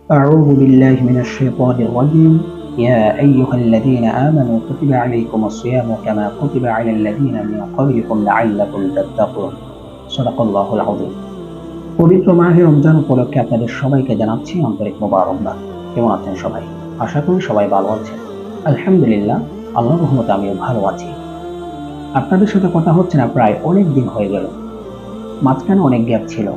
أعوذ بالله من الشيطان الرجيم يا أيها الذين آمنوا كتب عليكم الصيام كما كتب على الذين من قبلكم لعلكم تتقون صدق الله العظيم। পবিত্র মাহে রমজান উপলক্ষে আপনাদের সবাইকে জানাচ্ছি আন্তরিক মোবারকবাদ। কেমন আছেন সবাই? আশা করি সবাই ভালো আছেন। আলহামদুলিল্লাহ, আল্লাহর রহমতে আমিও ভালো আছি। আপনাদের সাথে কথা হচ্ছে না প্রায় অনেক দিন হয়ে গেল। মাঝখানে অনেক গ্যাপ ছিল।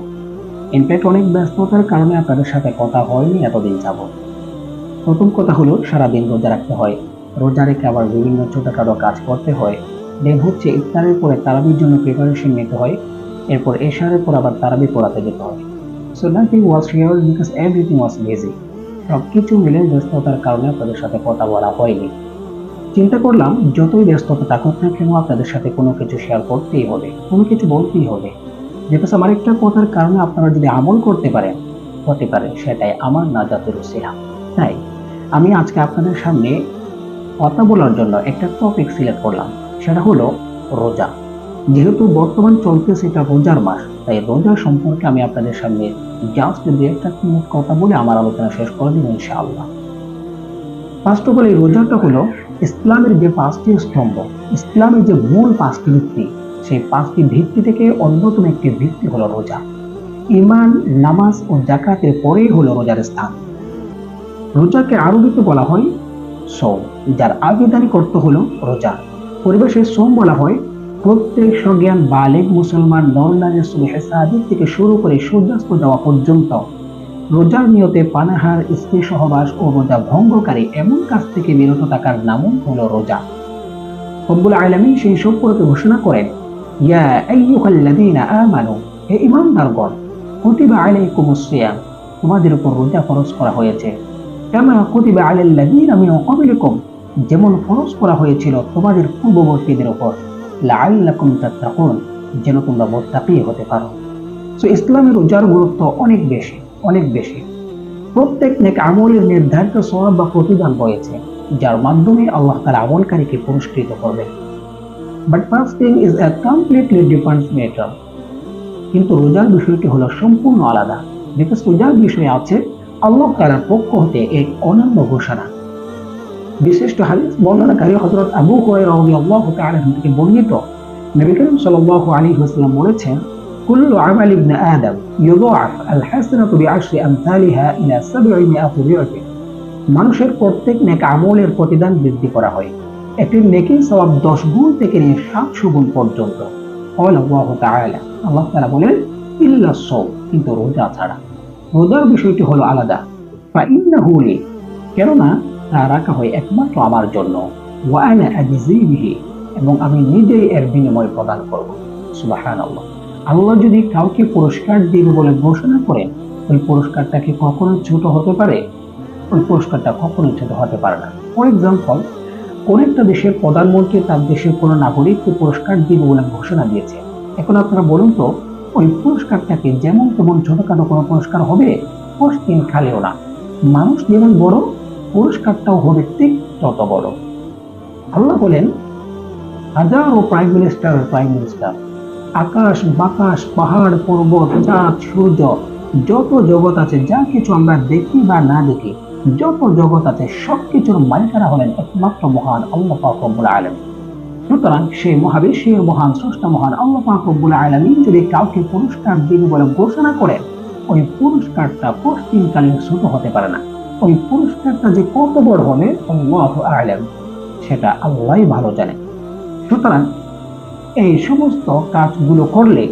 ইনফ্যাক্ট অনেক ব্যস্ততার কারণে আপনাদের সাথে কথা হয়নি এতদিন যাবত। প্রথম কথা হলো, সারাদিন রোজা রাখতে হয়। রোজা রেখে আবার বিভিন্ন ছোটখাটো কাজ করতে হয়। দেন হচ্ছে ইফতারের পরে তারাবির জন্য প্রিপারেশন নিতে হয়। এরপর এশারের পর আবার তারাবি পড়াতে যেতে হয়। So nothing was here because everything was busy. সবকিছু মিলে ব্যস্ততার কারণে আপনাদের সাথে কথা বলা হয়নি। চিন্তা করলাম যতই ব্যস্ততা থাকুক না কেন আপনাদের সাথে কোনো কিছু শেয়ার করতেই হবে, কোনো কিছু বলতেই হবে। বিকজ আমার একটা কথার কারণে আপনারা যদি আমল করতে পারেন, হতে পারে সেটাই আমার নাজাতের উসিলা। তাই আমি আজকে আপনাদের সামনে কথা বলার জন্য একটা টপিক সিলেক্ট করলাম, সেটা হলো রোজা। যেহেতু বর্তমান চলতেছে এটা রোজার মাস, তাই রোজা সম্পর্কে আমি আপনাদের সামনে জাস্ট দু একটা মিনিট কথা বলে আমার আলোচনা শেষ করে দিব ইনশাআল্লাহ। ফার্স্ট অফ অল, এই রোজাটা হলো ইসলামের যে পাঁচটি স্তম্ভ, ইসলামের যে মূল পাঁচটি ভিত্তি, সেই পাঁচটি ভিত্তি থেকে অন্যতম একটি ভিত্তি হলো রোজা। ঈমান, নামাজ ও যাকাতের পরেই হলো রোজার স্থান। রোজাকে আরবিতে বলা হয় সওম, যার আবিধানিক অর্থ হলো রোজা। পরিবেশে সোম বলা হয় প্রত্যেক সজ্ঞান বালেগ মুসলমান নর নারীর সুবহে সাদিক থেকে শুরু করে সূর্যাস্ত যাওয়া পর্যন্ত রোজার নিয়তে পানাহার, স্ত্রী সহবাস ও রোজা ভঙ্গকারী এমন কাজ থেকে বিরত থাকার নামই হলো রোজা। রব্বুল আলামিন সেই সম্পর্কে ঘোষণা করেন, ইয়া আইয়ুহাল্লাযীনা আমানু, হে ঈমানদারগণ, কুতিবা আলাইকুমুস সিয়াম, তোমাদের উপর রোজা ফরজ করা হয়েছে। কামা কুতিবা আলাল্লাযীনা মিন ক্বাবলিকুম, যেমন ফরজ করা হয়েছিল তোমাদের পূর্ববর্তীদের উপর, লাআল্লাকুম তাত্তাকুন, যেন তোমরা মুত্তাকী হতে পারো। সো ইসলামের রোজার গুরুত্ব অনেক বেশি, অনেক বেশি। প্রত্যেক নেক আমলের নির্ধারিত সওয়াব বা প্রতিদান রয়েছে, যার মাধ্যমে আল্লাহ তাআলা আমলকারীকে পুরস্কৃত করবেন। But fasting is a completely different matter. কিন্তু রোজার বিষয়টি হলো সম্পূর্ণ আলাদা। বিকজ রোজার বিষয়ে আছে আল্লাহ তাআলার পক্ষ হতে এক অনন্য ঘোষণা। বিশিষ্ট হাদিস বর্ণনাকারী হযরত আবু হুরায়রা রাদিয়াল্লাহু তাআলা থেকে বর্ণিত, নবী করিম সাল্লাল্লাহু আলাইহি ওয়াসাল্লাম বলেছেন, কুল্লু আমাল ইবনে আদম ইউদাআফ আল হাসানাতু বিআশরি আমসালিহা ইলা 700 দি'ফ। মানুষের প্রত্যেক নেক আমলের প্রতিদান বৃদ্ধি করা হয়, একটি নেকির সওয়াব 10 গুণ থেকে নিয়ে 700 গুণ পর্যন্ত। আল্লাহু তাআলা, আল্লাহ তাআলা বলেন, ইল্লা সাওম, কিন্তু রোজা ছাড়া। রোজার বিষয়টি হলো আলাদা। ফা ইন্নাহু লি, কেননা তা রাখা হয় একমাত্র আমার জন্য। ওয়া আনা আজজি বিহি, এবং আমি নিজেই এর বিনিময় প্রদান করব। সুবহানাল্লাহ। আল্লাহ যদি কাউকে পুরস্কার দিবে বলে ঘোষণা করেন, ওই পুরস্কারটা কি কখনো ছোট হতে পারে? ওই পুরস্কারটা কখনোই ছোট হতে পারে না। ফর এক্সাম্পল, কোন একটা দেশের প্রধানমন্ত্রী তার দেশের কোন নাগরিককে পুরস্কার দিবে বলে ঘোষণা দিয়েছে। এখন আপনারা বলুন তো, ওই পুরস্কারটাকে যেমন তেমন ছোটখাটো কোনো পুরস্কার হবে? কোশ্চিন খালিও না। মানুষ যেমন বড়, পুরস্কারটাও হবে ঠিক তত বড়। আল্লাহ বলেন, হাজারো প্রাইম মিনিস্টার, আকাশ বাতাস, পাহাড় পর্বত, চাঁদ সূর্য, যত জগৎ আছে, যা কিছু আমরা দেখি বা না দেখি, যত জগৎ আছে সবকিছুর মালিকানা হলেন একমাত্র মহান আল্লাহ পাক রব্বুল আলামিন। সুতরাং সেই মহাবিশ্বের মহান স্রষ্টা মহান আল্লাহ পাক রব্বুল আলামিন যদি কাউকে পুরস্কার দিবে বলে ঘোষণা করেন, ওই পুরস্কারটা কোশ্চিনকালীন ছোট হতে পারে না। ওই পুরস্কারটা যে কত বড় হবে আল্লাহু আ'লাম, সেটা আল্লাহই ভালো জানেন। সুতরাং এই সমস্ত কাজগুলো করলে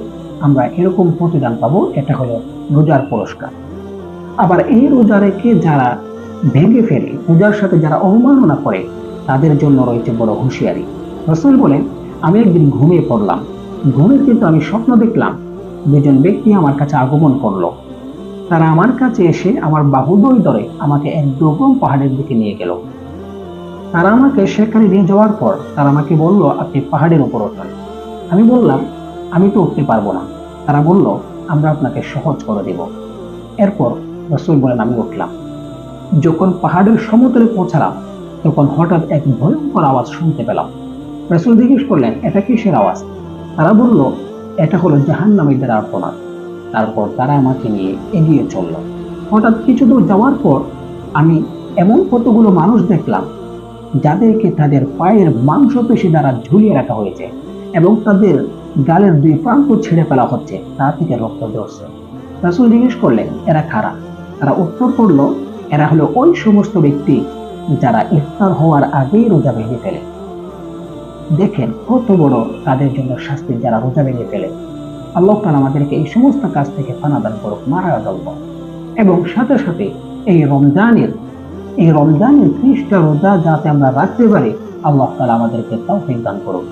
আমরা এরকম প্রতিদান পাবো, এটা হলো রোজার পুরস্কার। আবার এই রোজা রেখে যারা ভেঙে ফেলে, রোজার সাথে যারা অবমাননা করে, তাদের জন্য রয়েছে বড় হুঁশিয়ারি। রাসূল বলেন, আমি একদিন ঘুমিয়ে পড়লাম, ঘুমে কিন্তু আমি স্বপ্ন দেখলাম দুজন ব্যক্তি আমার কাছে আগমন করলো। তারা আমার কাছে এসে আমার বাহুদ্বয় ধরে আমাকে এক দুর্গম পাহাড়ের দিকে নিয়ে গেল। তারা আমাকে সেখানে নিয়ে যাওয়ার পর তারা আমাকে বলল, আপনি পাহাড়ের উপর ওঠেন। আমি বললাম, আমি তো উঠতে পারবো না। তারা বলল, আমরা আপনাকে সহজ করে দেব। এরপর রাসূল বলেন, আমি উঠলাম। যখন পাহাড়ের সমতলে পৌঁছালাম, তখন হঠাৎ এক ভয়ঙ্কর আওয়াজ শুনতে পেলাম। রাসূল জিজ্ঞেস করলেন, এটা কিসের আওয়াজ? তারা বলল, এটা হলো জাহান্নামীদের আর্তনাদ। তারপর তারা আমাকে নিয়ে এগিয়ে চলল। হঠাৎ কিছু দূর যাওয়ার পর আমি এমন কতগুলো মানুষ দেখলাম যাদেরকে তাদের পায়ের মাংসপেশি দ্বারা ঝুলিয়ে রাখা হয়েছে এবং তাদের গালের দুই প্রান্ত ছেড়ে ফেলা হচ্ছে, তা থেকে রক্ত ঝরছে। রাসূল জিজ্ঞেস করলেন, এরা কারা? তারা উত্তর করলো, এরা হলো ওই সমস্ত ব্যক্তি যারা ইফতার হওয়ার আগেই রোজা ভেঙে ফেলে। দেখেন কত বড় তাদের জন্য শাস্তি যারা রোজা ভেঙে ফেলে। আল্লাহ তাআলা আমাদেরকে এই সমস্ত কাজ থেকে পানা দান করুক, মারা গেল। এবং সাথে সাথে এই রমজানের 30টা রোজা যাতে আমরা রাখতে পারি, আল্লাহ তাআলা আমাদেরকে তৌফিক দান করুক।